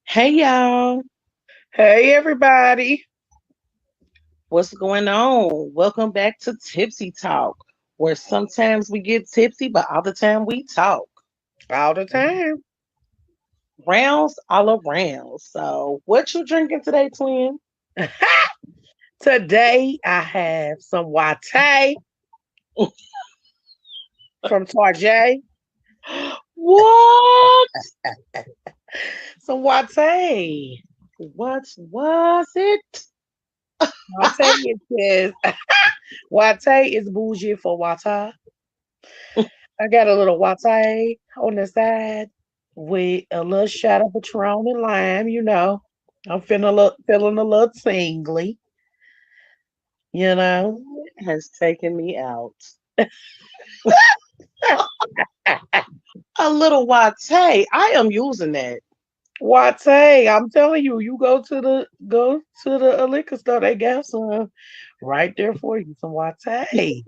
Hey y'all, Hey, everybody. what's going on? Welcome back to Tipsy Talk, where sometimes we get tipsy, but all the time we talk. All the time. Rounds all around. So, what you drinking today, twin? Today, I have some Wate from Tarjay. What? Some Wate. What was it? Wate, it says, Wate is bougie for Wata. I got a little Wate on the side with a little shot of Patron and lime, I'm feeling a little tingly, you know. It has taken me out. A little latte. I am using that. Wate, I'm telling you, you go to the liquor store, they got some right there for you, some Wate.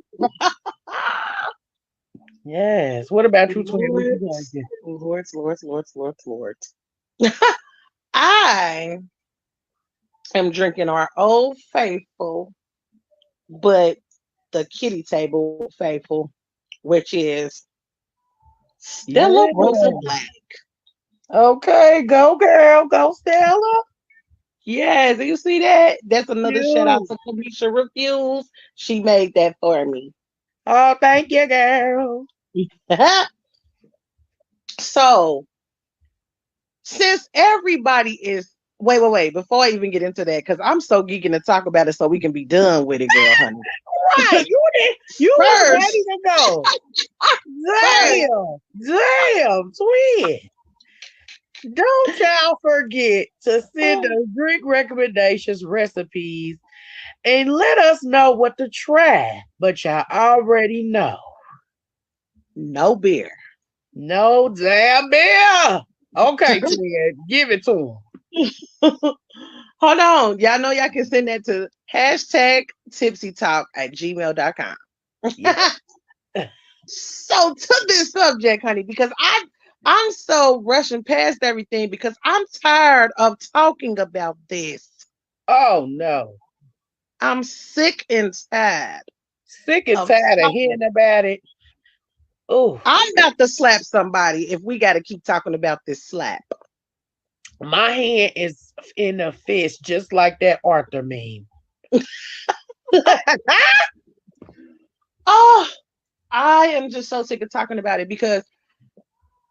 Yes. What about you, twin? What you Lords, drinking? lords. I am drinking our old faithful, but the kitty table faithful, which is Stella Yeah. Rosa Black. Okay, go girl, go Stella. Yes, you see that? That's another shout out You. to Felicia Refuse. She made that for me. Oh, thank you, girl. So, since everybody is wait, before I even get into that, because I'm so geeking to talk about it so we can be done with it, girl, honey. Right, you was ready First, to go. first, Damn, twin. Don't y'all forget to send us drink recommendations, recipes, and let us know what to try. But y'all already know. no beer. No damn beer. Okay, twin, give it to Hold on. Y'all know y'all can send that to hashtag tipsytalk@gmail.com. him. Yeah. So to this subject, honey, because I'm so rushing past everything because I'm tired of talking about this. Oh no. I'm sick and tired Sick and of tired of talking. hearing about it. Oh, I'm about to slap somebody if we got to keep talking about this slap. my hand is in a fist, just like that Arthur meme. Oh, I am just so sick of talking about it because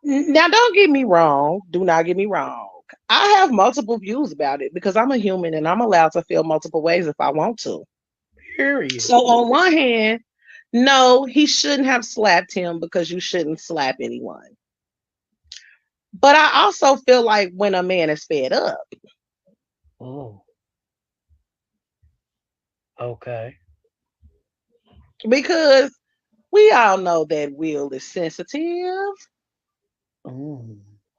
now don't get me wrong. Do not get me wrong. I have multiple views about it because I'm a human and I'm allowed to feel multiple ways if I want to. Period. So on one hand, no, he shouldn't have slapped him because you shouldn't slap anyone. But I also feel like when a man is fed up, Oh, okay. because we all know that Will is sensitive. Mm.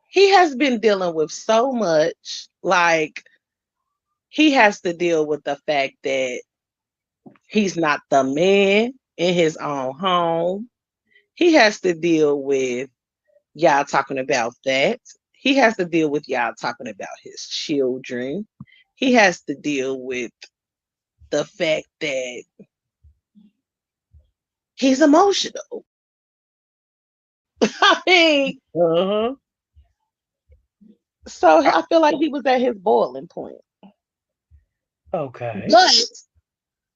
He has been dealing with so much. Like, he has to deal with the fact that he's not the man in his own home. He has to deal with y'all talking about that. He has to deal with y'all talking about his children. He has to deal with the fact that he's emotional. I mean, Uh-huh. so I feel like he was at his boiling point. Okay. But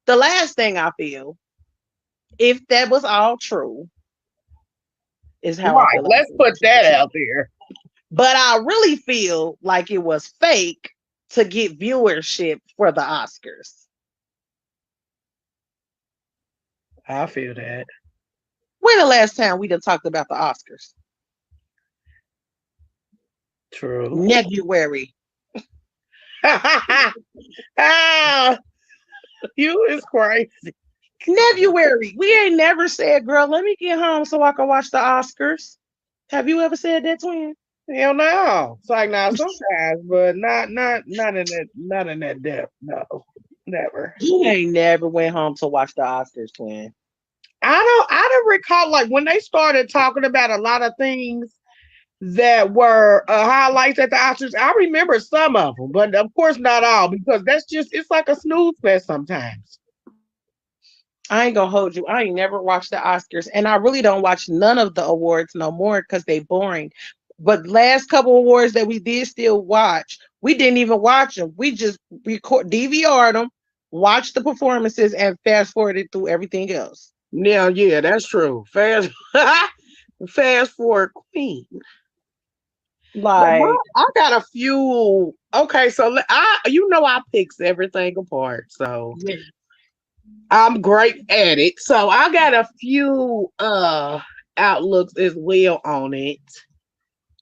the last thing I feel, if that was all true, is how I Right. feel like Let's the put that relationship. out there. But I really feel like it was fake to get viewership for the Oscars. I feel that. When the last time we done talked about the Oscars? True. February. ah, you is crazy. February. We ain't never said, girl, let me get home so I can watch the Oscars. Have you ever said that, twin? Hell no. It's like now sometimes, but not in that depth. No. Never. You ain't never went home to watch the Oscars, twin. I don't recall like when they started talking about a lot of things. that were highlights at the Oscars. I remember some of them, but of course not all because that's just it's like a snooze fest sometimes. I ain't gonna hold you. I ain't never watched the Oscars, and I really don't watch none of the awards no more because they boring. But last couple awards that we did still watch, we didn't even watch them. We just record DVR'd them, watched the performances, and fast forwarded through everything else. Now, yeah, that's true. Fast, fast forward, Queen. But Like, I got a few. Okay, so I picks everything apart, so yeah, I'm great at it. So I got a few outlooks as well on it.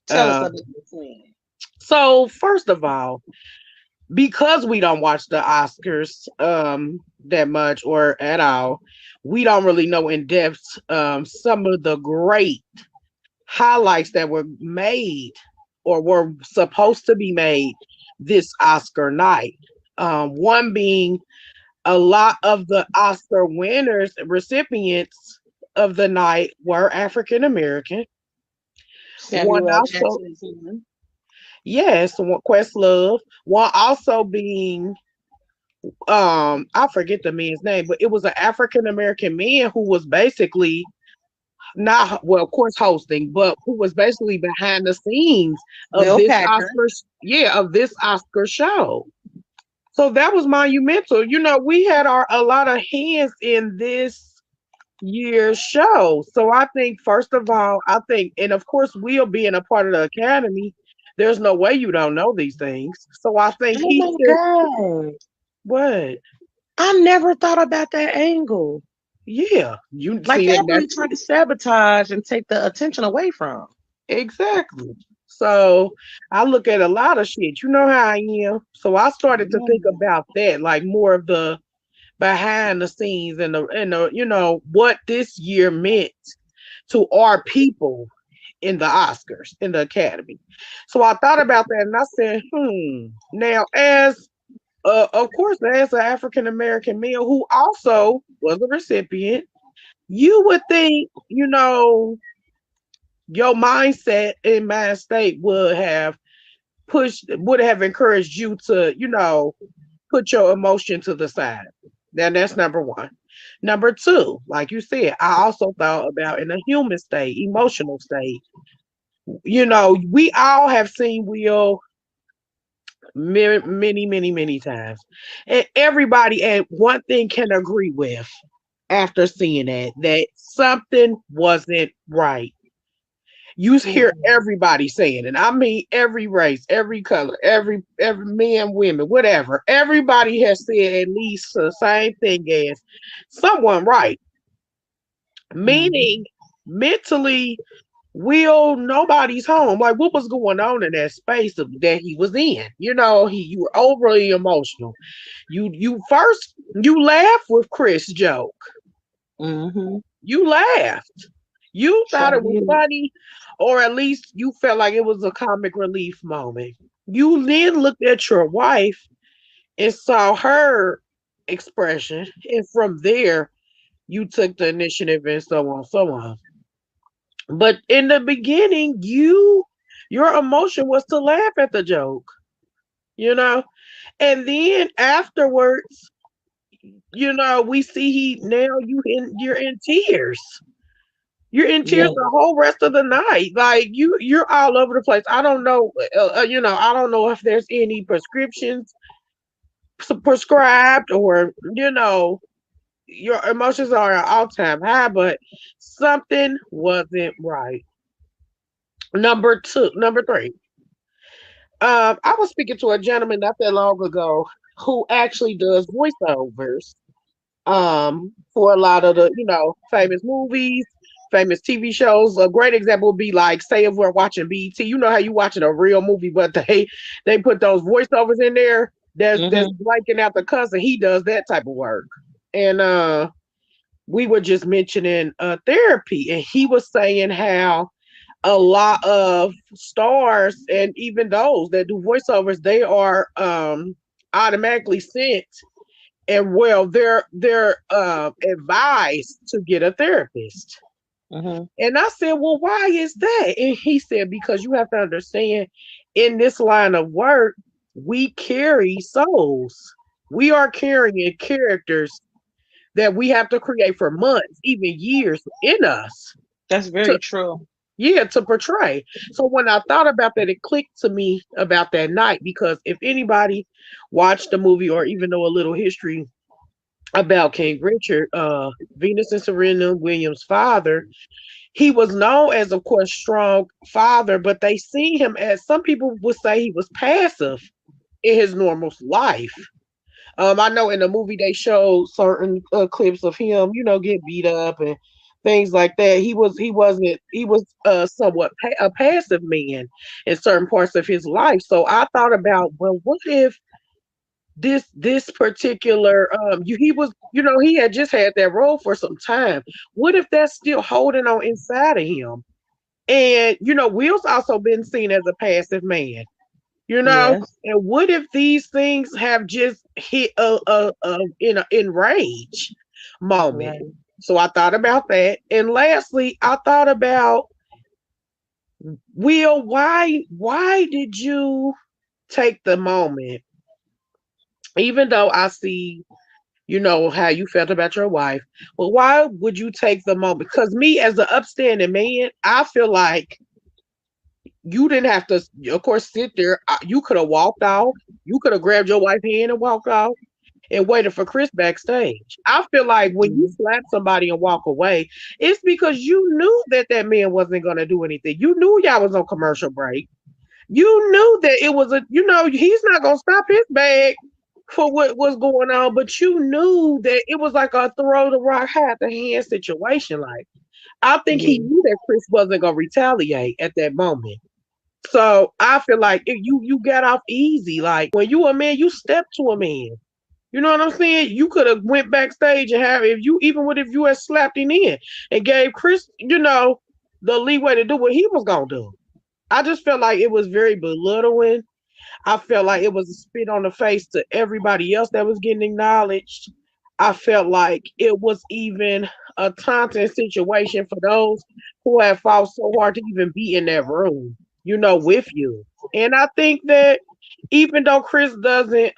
tell us Uh, about the Queen. so first of all, because we don't watch the Oscars that much or at all, we don't really know in depth some of the great highlights that were made or were supposed to be made this Oscar night. One being a lot of the Oscar winners, recipients of the night were African American. One Samuel L. also, Jackson is in. yes, one Questlove. One also being I forget the man's name, but it was an African American man who was basically not well, of course, hosting, but who was basically behind the scenes of Will this Packer. of this Oscar show. So that was monumental. You know, we had a lot of hands in this year's show. So I think, first of all, and of course, Will being a part of the Academy, there's no way you don't know these things. So I think Oh he my should. God. What? I never thought about that angle. Yeah, you Like see they it. really That's try to sabotage and take the attention away from. exactly. So I look at a lot of shit. You know how I am. So I started to think Yeah. about that, like more of the behind the scenes and the what this year meant to our people in the Oscars, in the Academy. So I thought about that and I said, Now, as of course, as an African American male who also was a recipient, you would think, your mindset and mind state would have encouraged you to, put your emotion to the side. Now that's number one. Number two, like you said, I also thought about in a human state, emotional state. We all have seen Will many, many, many, many times. And everybody at one thing can agree with after seeing that something wasn't right. You hear Mhm. everybody saying, and I mean every race, every color, every man, women, whatever. Everybody has said at least the same thing as someone right. Meaning Mhm. mentally, Will nobody's home. Like what was going on in that space that he was in? You were overly emotional. You laughed with Chris' joke. Mhm. You laughed. You thought So it was yeah. funny, or at least you felt like it was a comic relief moment. You then looked at your wife and saw her expression, and from there, you took the initiative and so on, so on. But in the beginning, your emotion was to laugh at the joke, you know, and then afterwards, we see you're in tears. You're in Yeah. tears the whole rest of the night. Like you're all over the place. I don't know. I don't know if there's any prescriptions prescribed or your emotions are at all time high, but something wasn't right. Number three. I was speaking to a gentleman not that long ago who actually does voiceovers for a lot of the famous movies, famous TV shows. A great example would be like, say if we're watching BET, you know how you watching a real movie, but they put those voiceovers in there that's Mhm. blanking out the cuss, and he does that type of work. And we were just mentioning therapy, and he was saying how a lot of stars and even those that do voiceovers, they are automatically sent and well they're advised to get a therapist. Mm-hmm. And I said, well, why is that? And he said, because you have to understand, in this line of work, we carry souls. We are carrying characters that we have to create for months, even years in us That's to, very true. yeah, to portray. So when I thought about that, it clicked to me about that night, because if anybody watched the movie or even know a little history about King Richard, Venus and Serena Williams' father, he was known as, of course, strong father, but they see him as, some people would say, he was passive in his normal life. I know in the movie they showed certain clips of him, get beat up and things like that. He was somewhat a passive man in certain parts of his life. So I thought about, well, what if this particular he was, he had just had that role for some time. What if that's still holding on inside of him? And Will's also been seen as a passive man, Yes. and what if these things have just hit in a enrage moment? Right. So I thought about that. And lastly, I thought about, Will, why did you take the moment, even though I see, how you felt about your wife, but why would you take the moment? Because me, as an upstanding man, I feel like you didn't have to, of course, sit there. You could have walked off. You could have grabbed your wife's hand and walked off and waited for Chris backstage. I feel like when you Mm-hmm. slap somebody and walk away, it's because you knew that that man wasn't going to do anything. You knew y'all was on commercial break. You knew that it was he's not going to stop his bag for what was going on, but you knew that it was like a throw the rock, hide the hand situation. Like, I think he Yeah. knew that Chris wasn't going to retaliate at that moment. So I feel like if you got off easy. Like, when you a man, you step to a man. You know what I'm saying? You could have went backstage and have, if you even would, if you had slapped him in and gave Chris, the leeway to do what he was gonna do. I just felt like it was very belittling. I felt like it was a spit on the face to everybody else that was getting acknowledged. I felt like it was even a taunting situation for those who have fought so hard to even be in that room, with you. And I think that even though Chris doesn't,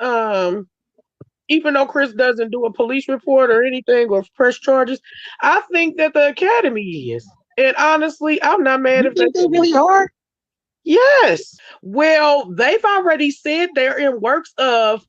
do a police report or anything or press charges, I think that the Academy is. And honestly, I'm not mad You if they think they do. really are? Yes. Well, they've already said they're in works of,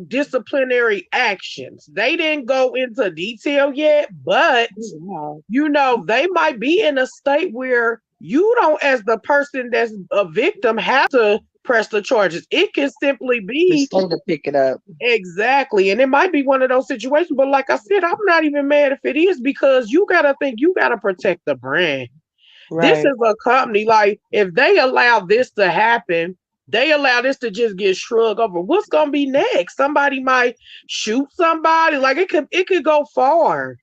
disciplinary actions. They didn't go into detail yet, but, Oh, wow. they might be in a state where you don't, as the person that's a victim, have to press the charges. It can simply The be. state to pick it up. Exactly. And it might be one of those situations, but like I said, I'm not even mad if it is, because you got to think, you got to protect the brand. This Right. is a company. Like, if they allow this to happen, they allow this to just get shrugged over. What's gonna be next? Somebody might shoot somebody. Like, it could go far.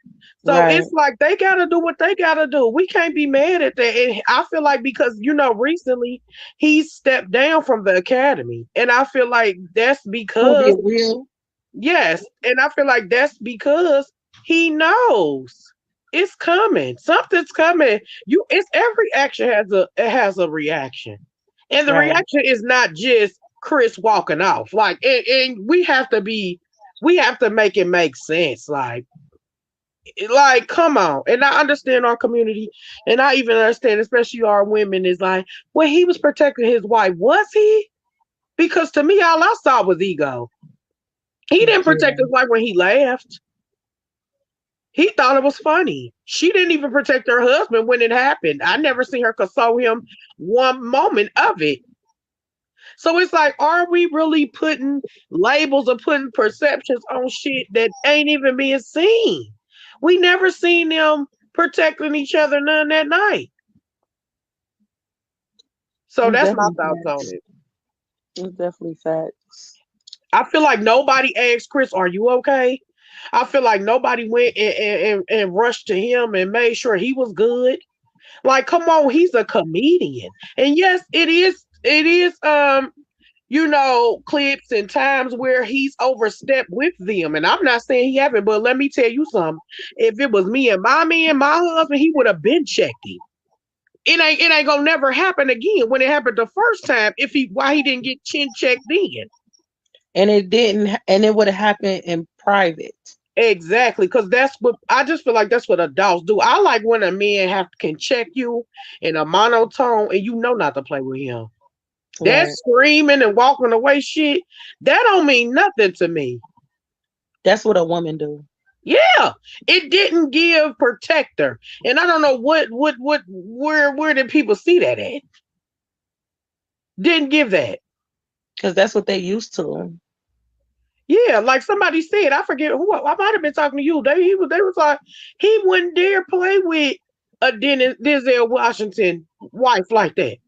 So Right. it's like they gotta do what they gotta do. We can't be mad at that. And I feel like, because recently he stepped down from the academy, and I feel like that's Who because, did Will? yes, and I feel like that's because he knows it's coming. Something's coming. It's every action has a reaction. And the Right. reaction is not just Chris walking off. Like, and we have to make it make sense. Like, come on. And I understand our community, and I even understand, especially our women, is like, well, he was protecting his wife. Was he? Because to me, all I saw was ego. He didn't protect Yeah. his wife when he laughed. He thought it was funny. She didn't even protect her husband when it happened. I never seen her console him one moment of it. So it's like, are we really putting labels or putting perceptions on shit that ain't even being seen? We never seen them protecting each other none that night. So It's that's my definitely thoughts on facts. it. It's definitely facts. I feel like nobody asked Chris, "Are you okay?" I feel like nobody went and rushed to him and made sure he was good. Like, come on, he's a comedian. And yes, it is clips and times where he's overstepped with them. And I'm not saying he haven't, but let me tell you something. If it was me and my man, my husband, he would have been checked him. It ain't gonna never happen again. When it happened the first time, if he why he didn't get chin checked then. And it didn't, and it would have happened in private. Exactly, because that's what I just feel like that's what adults do. I like when a man can check you in a monotone and you know not to play with him. That Right. screaming and walking away shit, that don't mean nothing to me. That's what a woman do. Yeah, it didn't give protector, and I don't know where did people see that at? Didn't give that. Because that's what they used to. Yeah, like somebody said, I forget who I might have been talking to you. They was like he wouldn't dare play with a Denzel Washington wife like that.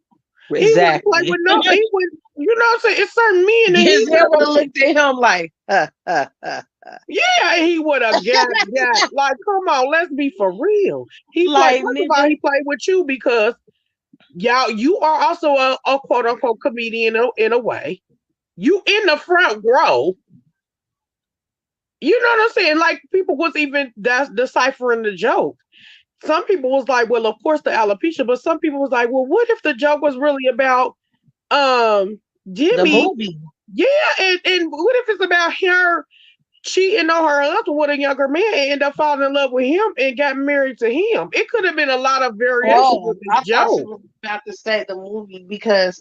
He wouldn't play with Exactly. no. He would. You know what I'm saying? It's certain men that he Denzel would have looked at him like, yeah, he would have got like, come on, let's be for real. He played. like First of all, nigga. he played with you because y'all, you are also a quote unquote comedian in a way. You in the front row. You know what I'm saying? Like people was even that's deciphering the joke. Some people was like, well, of course the alopecia, but some people was like, well, what if the joke was really about um The Jimmy? movie. Yeah, and what if it's about her cheating on her husband with a younger man and end up falling in love with him and got married to him? It could have been a lot of variations Oh, with this I thought you joke. was about to say the movie because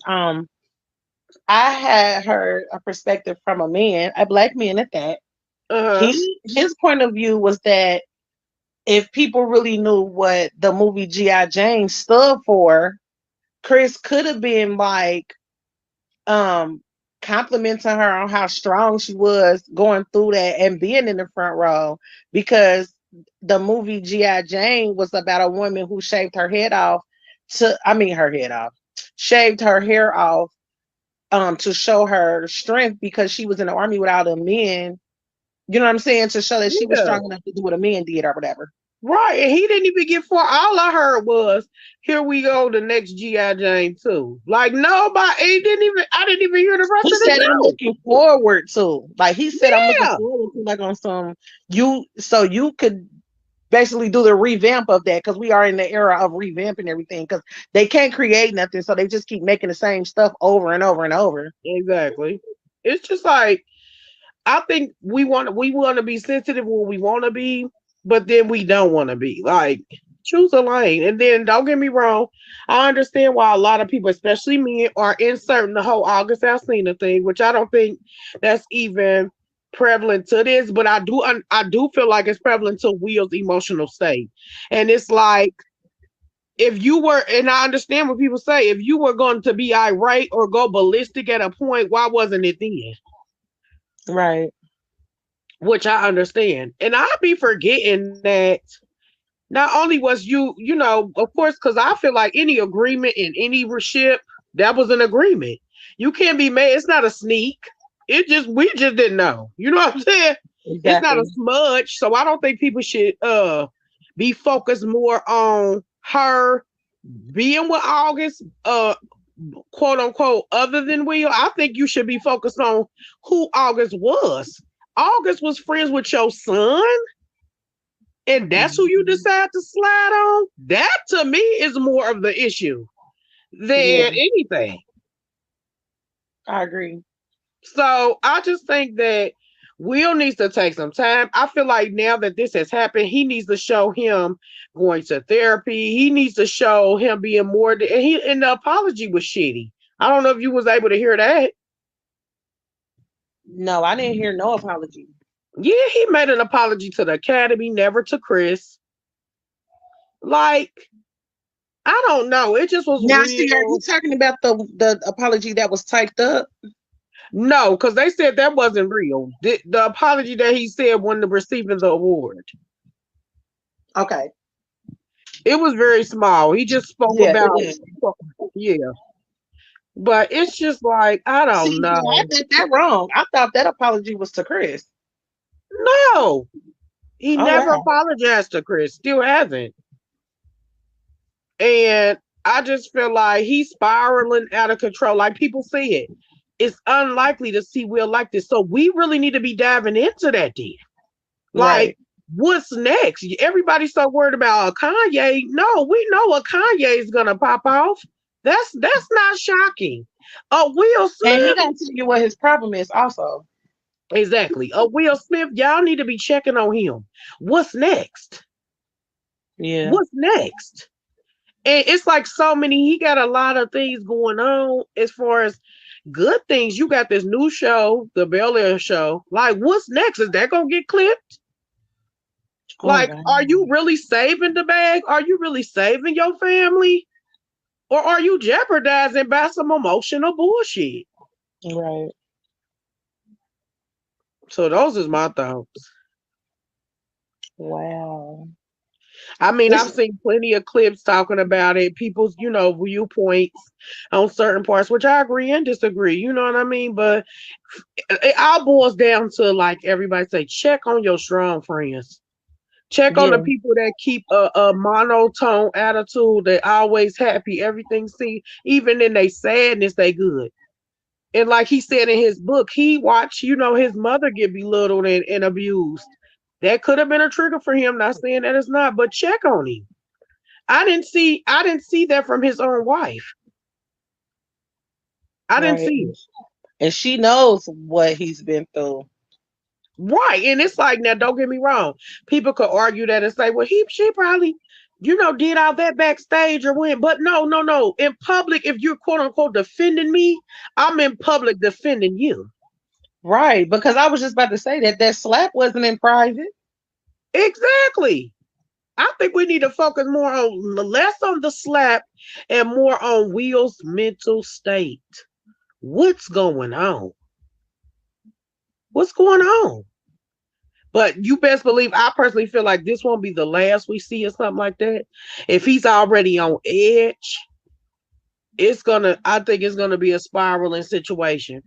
I had heard a perspective from a man, a black man at that. Uh-huh. His point of view was that if people really knew what the movie G.I. Jane stood for, Chris could have been like um complimenting her on how strong she was going through that and being in the front row because the movie G.I. Jane was about a woman who shaved her head off her head off, shaved her hair off to show her strength because she was in the army with all the men, you know what I'm saying, to show that she was Yeah. strong enough to do what a man did or whatever. Right. And he didn't even get far. All I heard was, here we go, the next G.I. Jane 2. Like nobody he didn't even I didn't even hear the rest He of the said I'm joke. looking forward to. Like he said I'm looking Yeah. forward to like on some you so you could basically do the revamp of that because we are in the era of revamping everything because they can't create nothing so they just keep making the same stuff over and over and over. Exactly. It's just like I think we want to be sensitive when we want to be, but then we don't want to be. Like choose a lane, and then don't get me wrong. I understand why a lot of people, especially men, are inserting the whole August Alsina thing, which I don't think that's even prevalent to this. But I do feel like it's prevalent to Will's emotional state, and it's like if you were, and I understand what people say, if you were going to be irate or go ballistic at a point, why wasn't it then? Right. Which I understand. And I be forgetting that not only was of course, because I feel like any agreement in any ship, that was an agreement. You can't be mad. It's not a sneak. We just didn't know. You know what I'm saying? It's not a Exactly. smudge. So I don't think people should be focused more on her being with August, quote unquote, other than Will. I think you should be focused on who August was. August was friends with your son, and that's who you Mhm. decide to slide on. That to me is more of the issue Yeah, than anything. I agree. So I just think that Will needs to take some time. I feel like now that this has happened, he needs to show him going to therapy. He needs to show him being more. And the apology was shitty. I don't know if you was able to hear that. No, I didn't hear no apology. Yeah, he made an apology to the Academy, never to Chris. Like, I don't know. It just was Now, see, are you real. talking about the apology that was typed up? No, because they said that wasn't real. The apology that he said when receiving the award, Okay. it was very small. He just spoke Yeah, it about, was. yeah. But it's just like, I don't See, so I know. did that wrong. I thought that apology was to Chris. No, he Oh never wow. apologized to Chris, still hasn't. And I just feel like he's spiraling out of control. Like people see it. it's unlikely to see Will like this. So we really need to be diving into that then. Like, Right. what's next? Everybody's so worried about Kanye. No, we know what Kanye is gonna pop off. That's not shocking. Will And he Smith, gonna tell you what his problem is also. exactly. Will Smith, y'all need to be checking on him. What's next? Yeah. What's next? And it's like so many. He got a lot of things going on as far as good things. You got this new show, the Bel Air show. Like, what's next? Is that gonna get clipped? Oh Like, wow. are you really saving the bag? Are you really saving your family? Or are you jeopardizing by some emotional bullshit? Right. So those is my thoughts. Wow. I mean, This I've seen plenty of clips talking about it, people's, viewpoints on certain parts, which I agree and disagree. You know what I mean? But it all boils down to like everybody say, check on your strong friends. Check on the yeah. people that keep a monotone attitude, that always happy, everything see, even in their sadness, they good. And like he said in his book, he watched, his mother get belittled and abused. That could have been a trigger for him. Not saying that it's not, but check on him. I didn't see that from his own wife. I didn't Right. see it. And she knows what he's been through. Right. And it's like, now don't get me wrong. People could argue that and say, well, she probably, did all that backstage or went. But no, no, no. In public, if you're quote unquote defending me, I'm in public defending you. Right. Because I was just about to say that slap wasn't in private. Exactly. I think we need to focus more on less on the slap and more on Will's mental state. What's going on? What's going on? But you best believe I personally feel like this won't be the last we see or something like that. If he's already on edge, I think it's gonna be a spiraling situation.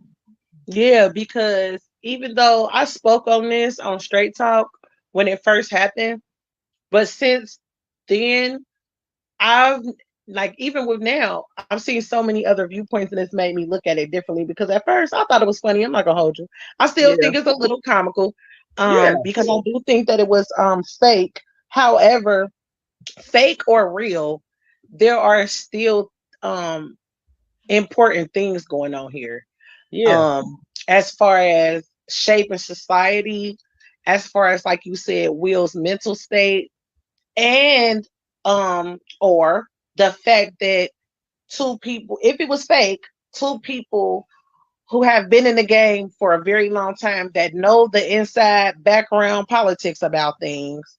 Yeah, because even though I spoke on this on Straight Talk when it first happened, but since then I've like even with now, I've seen so many other viewpoints and it's made me look at it differently because at first I thought it was funny. I'm not gonna hold you. I still Yeah. think it's a little comical. Yeah. Because I do think that it was fake. However, fake or real, there are still um important things going on here. Yeah. Um, as far as shaping society, as far as like you said, Will's mental state, and or the fact that two people, if it was fake, two people who have been in the game for a very long time that know the inside background politics about things,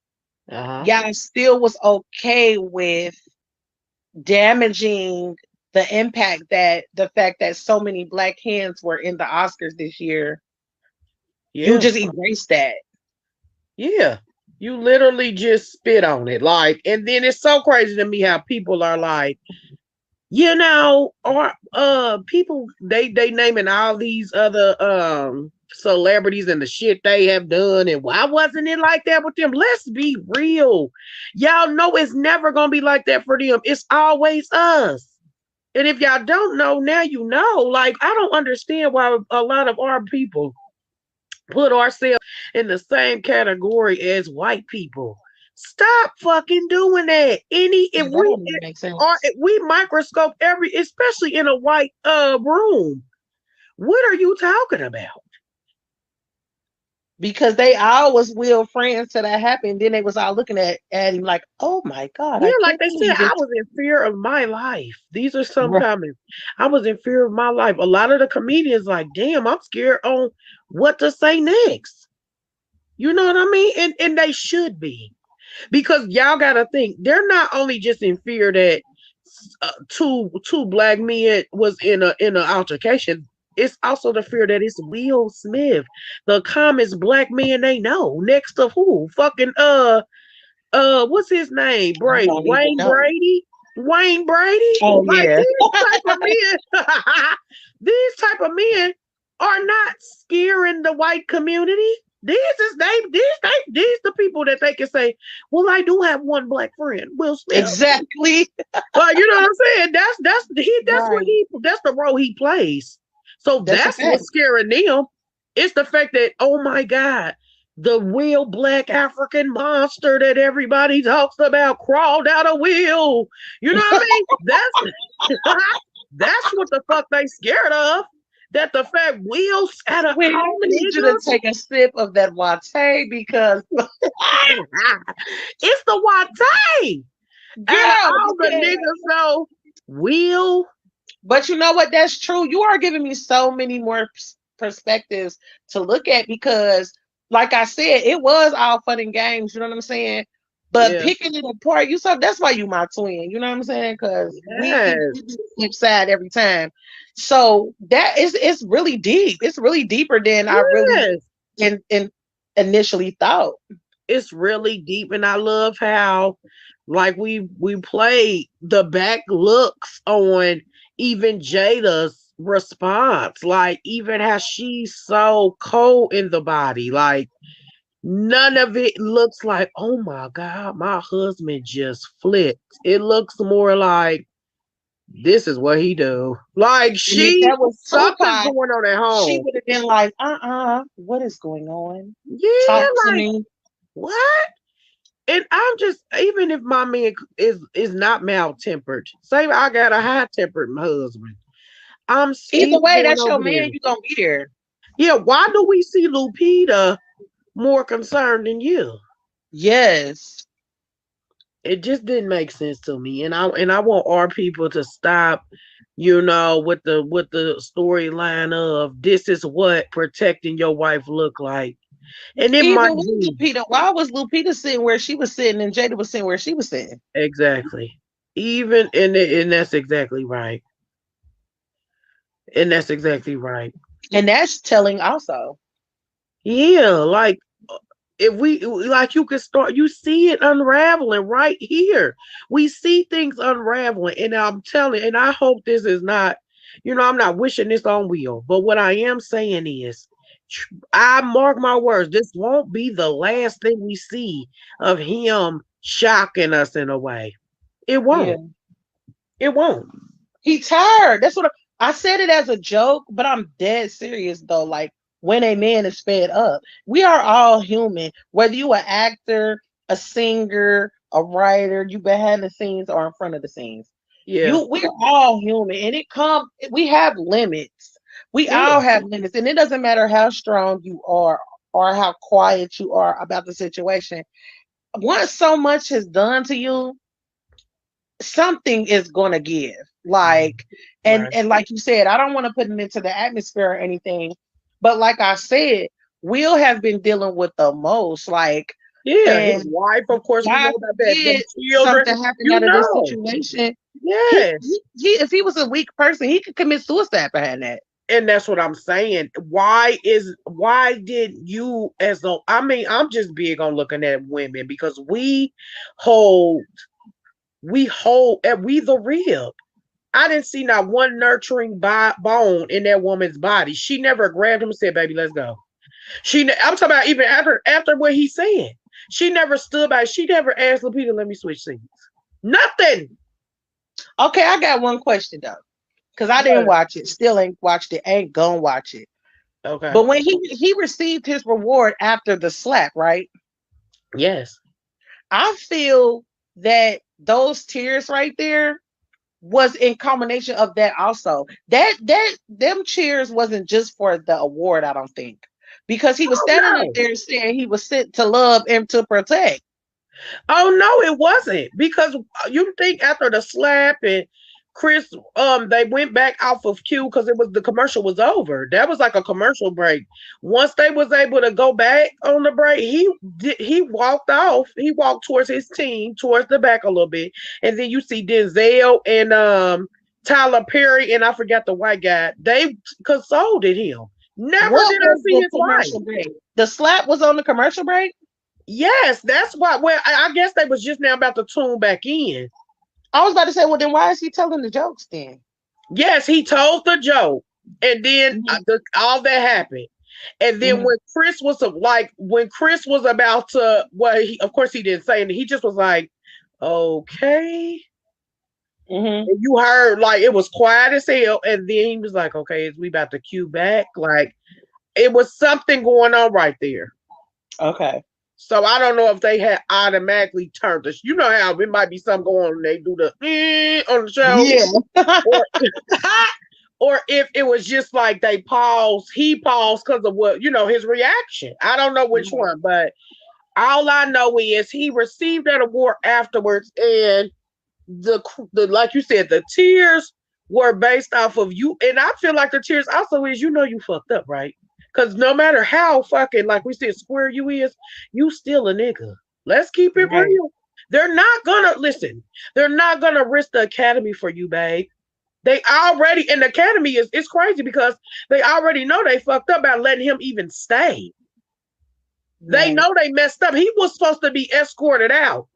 Uh-huh. y'all still was okay with damaging the impact that the fact that so many black hands were in the Oscars this year. You Yeah. just erase that. Yeah. You literally just spit on it. Like, and then it's so crazy to me how people are like, or people they naming all these other celebrities and the shit they have done, and why wasn't it like that with them? Let's be real. Y'all know it's never gonna be like that for them. It's always us. And if y'all don't know, now you know. Like, I don't understand why a lot of our people put ourselves in the same category as white people. Stop fucking doing that. Yeah, that don't even make sense. If we microscope every, especially in a white room. What are you talking about? Because they always will friends till that happened. Then they was all looking at him like, oh my God, Yeah, I like can't they said, believe I it. was in fear of my life. These are some Right. comments. I was in fear of my life. A lot of the comedians like, damn, I'm scared on what to say next. You know what I mean? And they should be. Because y'all got to think, they're not only just in fear that two black men was in an altercation. It's also the fear that it's Will Smith, the calmest black man they know, next to who? Fucking what's his name? I Brady, don't even Wayne know. Brady, Wayne Brady. Oh Like, yeah. these type of men, these type of men are not scaring the white community. These the people that they can say, well, I do have one black friend, Will Smith. Exactly. Well, you know what I'm saying? That's Right. the role he plays. So That's a that's fact. what's scaring them. It's the fact that, oh my God, the real black African monster that everybody talks about crawled out a wheel. You know what I mean? That's what the fuck they scared of. That the fact wheels at a Wait, I all need you to niggas. take a sip of that latte because, It's the Wate. Out of girl, all the because niggas though, Will, but you know what? That's true. You are giving me so many more perspectives to look at because, like I said, it was all fun and games. You know what I'm saying? But yeah, picking it apart, you so that's why you my twin. You know what I'm saying? Because we do yes, the flip side every time. So that is it's really deep. It's really deeper than I really yes. in initially thought. It's really deep, and I love how, like we played the back looks on even Jada's response, like even how she's so cold in the body, like none of it looks like, oh my God, my husband just flipped. It looks more like this is what he do. Like And if she that was something's Tupac, going on at she home. would have been like, what is going on? Yeah, Talk to like me. what? And I'm just, even if my man is not maltempered, say I got a high tempered husband, I'm Either still way, going that's your over man. there. You gonna be there. Yeah, why do we see Lupita more concerned than you? Yes. It just didn't make sense to me, and I want our people to stop, with the storyline of this is what protecting your wife look like, and it Even might with be Lupita, why was Lupita sitting where she was sitting and Jada was sitting where she was sitting? exactly, and that's exactly right, and that's exactly right. And that's telling also. Yeah, like if we like you can start you see it unraveling right here. We see things unraveling, and I'm telling, and I hope this is not, I'm not wishing this on Will, but what I am saying is I mark my words, this won't be the last thing we see of him shocking us in a way. It Yeah. won't. It won't. He tired. That's what I said it as a joke, but I'm dead serious though. Like when a man is fed up, we are all human. Whether you an actor, a singer, a writer, you behind the scenes or in front of the scenes. Yeah. We're all human and it come we have limits. We Yeah. all have limits. And it doesn't matter how strong you are or how quiet you are about the situation. Once so much has done to you, something is gonna give. Like Right. and like you said, I don't want to put it into the atmosphere or anything, but like I said, Will have been dealing with the most. Like, Yeah, his and wife, of course, we know God about that. Them forbid children, something happened you out of this know. situation. Yes. He if he was a weak person, he could commit suicide behind that. And that's what I'm saying. Why did you, as though, I mean, I'm just big on looking at women because hold we the rib. I didn't see not one nurturing bone in that woman's body. She never grabbed him and said, "Baby, let's go." I'm talking about even after what he said. She never stood by. She never asked Lupita, "Let me switch seats." Nothing. Okay, I got one question though, because I didn't What? watch it, still ain't watched it, ain't gonna watch it. Okay. But when he received his reward after the slap, right? Yes. I feel that those tears right there was in combination of that also. That them cheers wasn't just for the award, I don't think. Because he was Oh standing up no. there saying he was sent to love and to protect. Oh no, it wasn't because you think after the slap and Chris, they went back off of cue because the commercial was over. That was like a commercial break. Once they was able to go back on the break, he walked off. He walked towards his team, towards the back a little bit, and then you see Denzel and Tyler Perry and I forgot the white guy. They consoled him. Never What did I was see the his wife. commercial break? The slap was on the commercial break? Yes, that's why. Well, I guess they was just now about to tune back in. I was about to say, well, then why is he telling the jokes then? Yes, he told the joke, and then Mhm, all that happened. And then mhm. when Chris was about to, well, of course he didn't say anything. He just was like, "Okay." Mhm. And you heard like it was quiet as hell, and then he was like, "Okay, is we about to cue back?" Like it was something going on right there. Okay. So I don't know if they had automatically turned this. You know how it might be something going on. They do the on the show, Yeah. or or if it was just like they paused. He paused because of what his reaction. I don't know which Mhm. one, but all I know is he received that award afterwards, and the like you said, the tears were based off of you, and I feel like the tears also is you fucked up, right? Because no matter how fucking like we said square you still a nigga. Let's keep it Right. real. They're not gonna listen. They're not gonna risk the academy for you, babe. They already and the academy is it's crazy because they already know they fucked up by letting him even stay. They Right. know they messed up. He was supposed to be escorted out.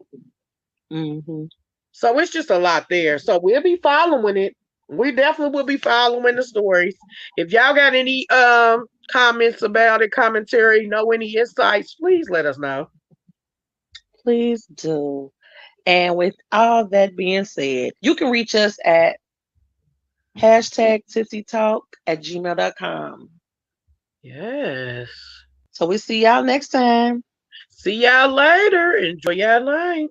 Mhm. So it's just a lot there. So we'll be following it. We definitely will be following the stories. If y'all got any comments about it, commentary, know any insights, please let us know. Please do. And with all that being said, you can reach us at hashtag TipsyTalk at gmail.com. Yes. So we see y'all next time. See y'all later. Enjoy y'all night.